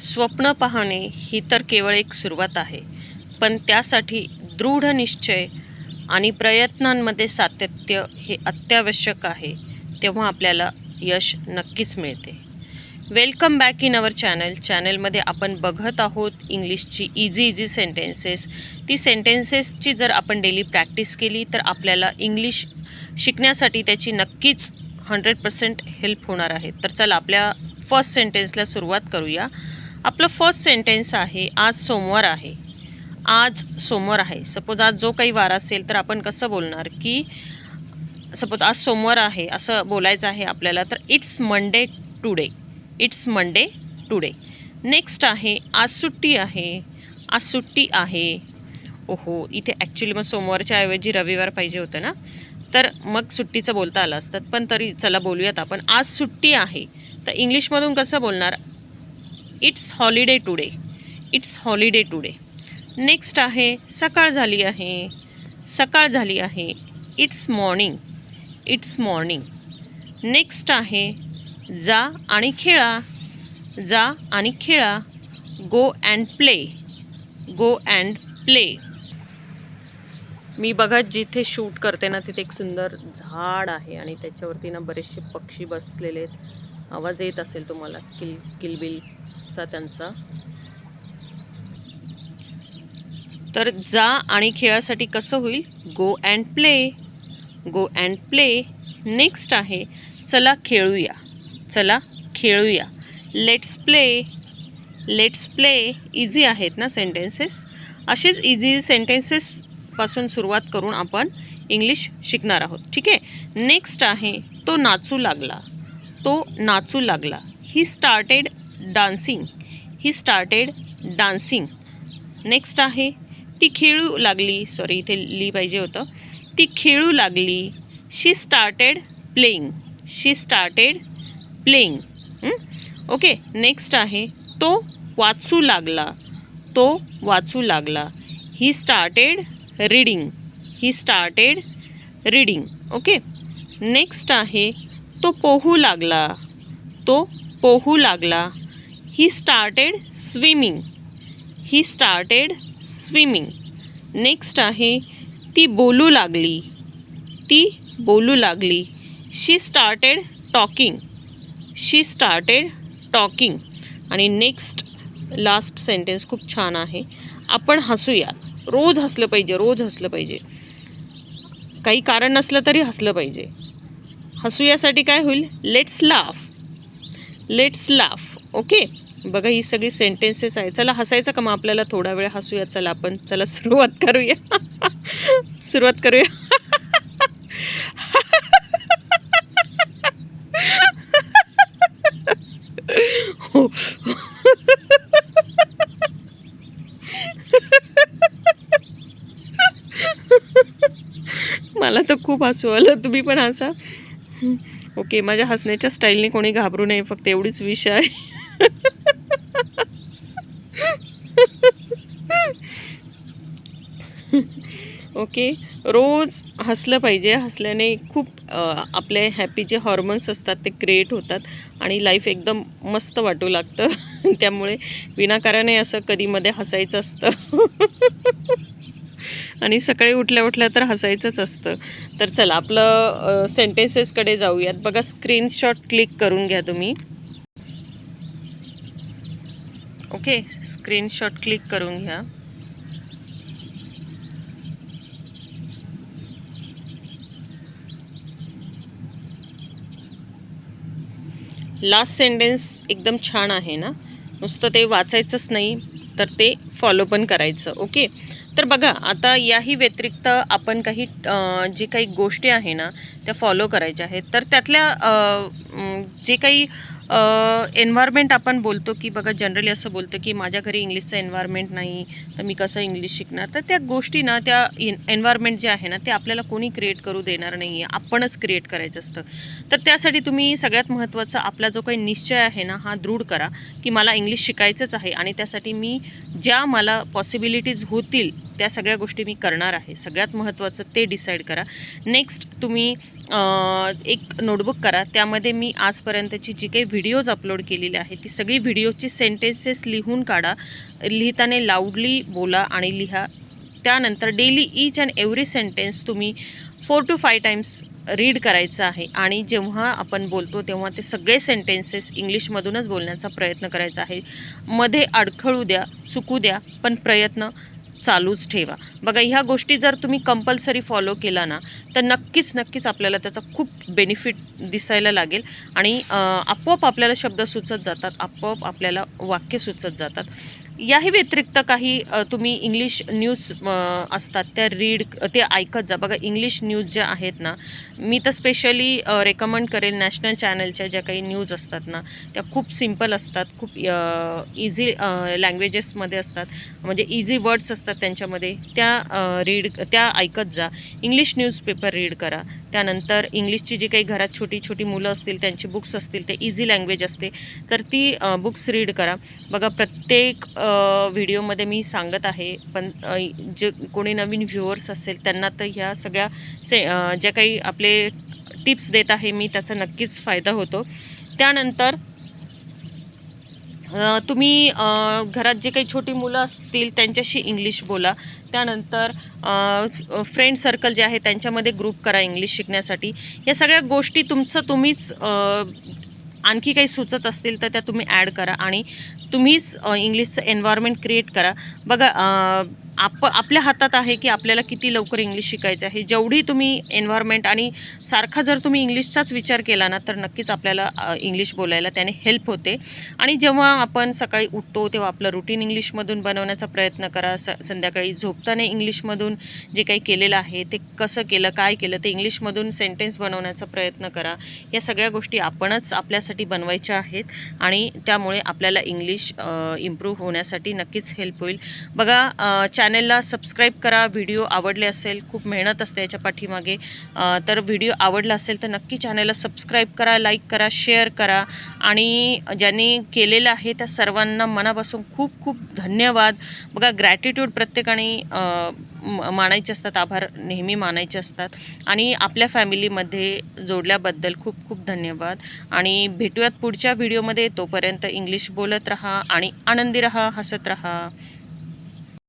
स्वप्न पाहणे ही तर केवळ एक सुरुवात आहे, पण त्यासाठी दृढ निश्चय आणि प्रयत्नांमध्ये सातत्य हे अत्यावश्यक आहे. तेव्हा आपल्याला यश नक्कीच मिळते. वेलकम बॅक इन अवर चॅनलमध्ये आपण बघत आहोत इंग्लिशची इझी सेंटेन्सेस. ती सेंटेन्सेसची जर आपण डेली प्रॅक्टिस केली तर आपल्याला इंग्लिश शिकण्यासाठी त्याची नक्कीच 100% हेल्प होणार आहे. तर चला आपल्या फर्स्ट सेंटेन्सला सुरुवात करूया. आपलं फर्स्ट सेंटेन्स आहे, आज सोमवार आहे. आज सोमवार आहे. सपोज आज जो काही वार असेल तर आपण कसं बोलणार की सपोज आज सोमवार आहे असं बोलायचं आहे आपल्याला, तर it's Monday today. It's Monday today. Next आहे, आज सुट्टी आहे. आज सुट्टी आहे. ओहो, इथे ॲक्च्युली मग सोमवारच्या ऐवजी रविवार पाहिजे होतं ना, तर मग सुट्टीचं बोलता आलं असतं. पण तरी चला बोलूयात आपण. आज सुट्टी आहे तर इंग्लिशमधून कसं बोलणार? It's holiday today. It's holiday today. Next आहे, सकाळ झाली आहे. सकाळ झाली आहे. It's morning. It's morning. Next आहे, जा आणि खेळा. जा आणि खेळा. Go and play. Go and play. मी बघा जिथे शूट करते ना तिथे एक सुंदर झाड आहे आणि त्याच्यावरती ना बरेचसे पक्षी बसलेले आहेत. आवाज येत असेल तुम्हाला किलबिलचा त्यांचा. तर जा आणि खेळासाठी कसं होईल? Go and play. Go and play. Next आहे, चला खेळूया. चला खेळूया. Let's play. Let's play. Easy आहेत ना सेंटेन्सेस. असेच इझी सेंटेन्सेसपासून सुरुवात करून आपण इंग्लिश शिकणार आहोत. ठीक आहे. नेक्स्ट आहे, तो नाचू लागला. तो नाचू लागला. He started dancing. He started dancing. Next आहे, ती खेळू लागली. सॉरी, इथे ली पाहिजे होतं. ती खेळू लागली. शी स्टार्टेड प्लेइंग. शी स्टार्टेड प्लेइंग. ओके. नेक्स्ट आहे, तो वाचू लागला. तो वाचू लागला. He started reading. He started reading. Okay. Next आहे, तो पोहू लागला. तो पोहू लागला. He started swimming. He started swimming. Next आहे, ती बोलू लागली. ती बोलू लागली. शी स्टार्टेड टॉकिंग. शी स्टार्टेड टॉकिंग. आणि नेक्स्ट लास्ट सेंटेन्स खूप छान आहे, आपण हसूया. रोज हसलं पाहिजे. रोज हसलं पाहिजे. काही कारण नसलं तरी हसलं पाहिजे. हसूयासाठी काय होईल? Let's laugh. Let's laugh. Okay. बघा ही सगळी सेंटेन्सेस आहे. चला हसायचं का? मग आपल्याला थोडा वेळ हसूया. चला आपण चला सुरुवात करूया. सुरुवात करूया. मला तर खूप हसू आलं. तुम्ही पण हसा. ओके. माझ्या हसण्याच्या स्टाईलने कोणी घाबरू नये, फक्त एवढीच विष आहे. ओके. रोज हसलं पाहिजे. हसल्याने खूप आपले हॅपी जे हॉर्मोन्स असतात ते क्रिएट होतात आणि लाईफ एकदम मस्त वाटू लागतं. त्यामुळे विनाकाराने असं कधी मध्ये हसायचं असतं. आणि सकाळी उठल्या उठल्या तर हसायचंच असतं. तर चला आपलं सेंटेन्सेसकडे जाऊयात. बघा स्क्रीनशॉट क्लिक करून घ्या तुम्ही. ओके. स्क्रीनशॉट क्लिक करून घ्या. लास्ट सेंटेन्स एकदम छान आहे ना. नुसतं ते वाचायचंच नाही तर ते फॉलो पण करायचं. ओके. तर बघा आता याही व्यतिरिक्त आपण काही जे काही गोष्टी आहे ना त्या फॉलो करायच्या आहेत. तर त्यातल्या जे काही एन्व्हायरमेंट आपण बोलतो की बघा जनरली असं बोलतं की माझ्या घरी इंग्लिशचं एन्व्हायरमेंट नाही तर मी कसं इंग्लिश शिकणार. तर त्या गोष्टी ना, त्या एन्व्हायरमेंट जे आहे ना ते आपल्याला कोणी क्रिएट करू देणार नाही आहे, आपणच क्रिएट करायचं असतं. तर त्यासाठी तुम्ही सगळ्यात महत्त्वाचा आपला जो काही निश्चय आहे ना हा दृढ करा की मला इंग्लिश शिकायचंच आहे आणि त्यासाठी मी ज्या मला पॉसिबिलिटीज होतील त्या सगळ्या गोष्टी मी करणार आहे. सगळ्यात महत्त्वाचं ते डिसाईड करा. नेक्स्ट तुम्ही एक नोटबुक करा. त्यामध्ये मी आजपर्यंतची जी काही व्हिडिओज अपलोड केलेली आहे ती सगळी व्हिडिओची सेंटेन्सेस लिहून काढा. लिहिताना लाऊडली बोला आणि लिहा. त्यानंतर daily each and every sentence तुम्ही 4 to 5 टाईम्स रीड करायचं आहे आणि जेव्हा आपण बोलतो तेव्हा ते सगळे सेंटेन्सेस इंग्लिशमधूनच बोलण्याचा प्रयत्न करायचा आहे. मध्ये अडखळू द्या, चुकू द्या, पण प्रयत्न चालूच ठेवा. बघा, ह्या गोष्टी जर तुम्ही कंपल्सरी फॉलो केला ना तर नक्कीच आपल्याला त्याचा खूप बेनिफिट दिसायला लागेल आणि आपोआप आपल्याला शब्द सुचत जातात, आपोआप आपल्याला वाक्य सुचत जातात. याही व्यतिरिक्त काही तुम्ही इंग्लिश न्यूज असतात ते ऐकत जा. बघा, इंग्लिश न्यूज ज्या आहेत ना, मी तर स्पेशली रेकमेंड करेल नॅशनल चॅनलच्या ज्या काही न्यूज असतात ना त्या खूप सिम्पल असतात, खूप इझी लँग्वेजेसमध्ये असतात, म्हणजे इझी वर्ड्स असतात त्यांच्यामध्ये. त्या ऐकत जा. इंग्लिश न्यूजपेपर रीड करा. त्यानंतर इंग्लिशची जी काही घरात छोटी मुलं असतील त्यांची बुक्स असतील, ते इझी लँग्वेज असते तर ती बुक्स रीड करा. बघा, प्रत्येक व्हिडिओमध्ये मी सांगत आहे, पण जे कोणी नवीन व्ह्युअर्स असेल त्यांना तर ह्या सगळ्या ज्या काही आपले टिप्स देत आहे मी त्याचा नक्कीच फायदा होतो. त्यानंतर तुम्ही घरात जे काही छोटी मुलं असतील त्यांच्याशी इंग्लिश बोला. त्यानंतर फ्रेंड सर्कल जे आहे त्यांच्यामध्ये ग्रुप करा इंग्लिश शिकण्यासाठी. या सगळ्या गोष्टी तुम्हीच आणखी काही सुचत असतील तर त्या तुम्ही ॲड करा आणि तुम्हीच इंग्लिशचं एन्व्हायरमेंट क्रिएट करा. बघा, आपल्या हातात आहे की आपल्याला किती लवकर इंग्लिश शिकायचं आहे. जेवढी तुम्ही एन्व्हायरमेंट आणि सारखा जर तुम्ही इंग्लिशचाच विचार केला ना तर नक्कीच आपल्याला इंग्लिश बोलायला त्याने हेल्प होते. आणि जेव्हा आपण सकाळी उठतो तेव्हा आपलं रुटीन इंग्लिशमधून बनवण्याचा प्रयत्न करा. संध्याकाळी झोपताना इंग्लिशमधून जे काही केलेलं आहे ते कसं केलं, काय केलं ते इंग्लिशमधून सेंटेन्स बनवण्याचा प्रयत्न करा. या सगळ्या गोष्टी आपणच आपल्यासाठी बनवायच्या आहेत आणि त्यामुळे आपल्याला इंग्लिश इम्प्रूव्ह होण्यासाठी नक्कीच हेल्प होईल. बघा, चॅनलला सबस्क्राईब करा. व्हिडिओ आवडले असेल, खूप मेहनत असते याच्या पाठीमागे, तर व्हिडिओ आवडला असेल तर नक्की चॅनलला सबस्क्राईब करा, लाईक करा, शेअर करा आणि ज्यांनी केलेलं आहे त्या सर्वांना मनापासून खूप धन्यवाद. बघा, ग्रॅटिट्यूड प्रत्येकाने मानायचे असतात, आभार नेहमी मानायचे असतात आणि आपल्या फॅमिलीमध्ये जोडल्याबद्दल खूप धन्यवाद आणि भेटूयात पुढच्या व्हिडिओमध्ये. तोपर्यंत इंग्लिश बोलत रहा आणि आनंदी रहा, हसत रहा.